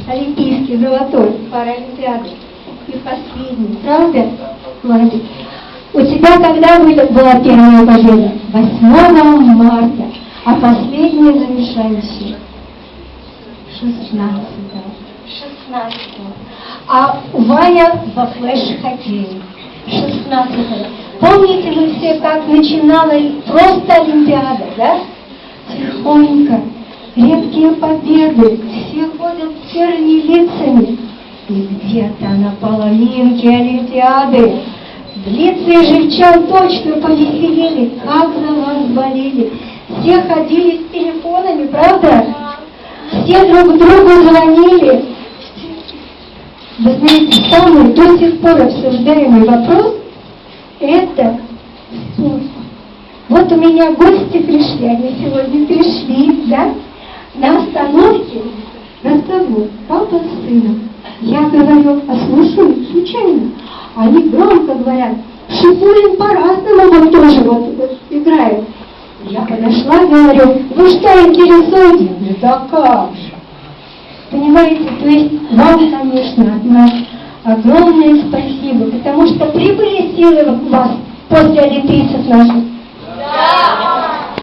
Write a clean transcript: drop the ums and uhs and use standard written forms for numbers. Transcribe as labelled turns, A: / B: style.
A: олимпийский, золотой, паралимпиады. И последний, правда? Молодец. У тебя когда была первая победа? 8 марта. А последняя завершающая? 16-го. А Ваня во флеш-хоккее. 16-го. Помните вы все, как начинала просто Олимпиада, да? Тихонько, редкие победы, все ходят с серыми лицами. И где-то на половинке Олимпиады Блицы и Живчан точно повеселели, как за вас болели. Все ходили с телефонами, правда? Все друг другу звонили. Вы знаете, самый до сих пор обсуждаемый вопрос – это спорт. Вот у меня гости пришли, они сегодня пришли, да? На остановке разговор папа с сыном. Я говорю, а слушаю случайно. Они громко говорят, Шипулин по-разному вот тоже вот играет. Я подошла, говорю, вы что интересуетесь? Я говорю, да как же. Понимаете, то есть вам, конечно, от нас огромное спасибо, потому что прибыли силы у вас после олимпийцев наших. Да.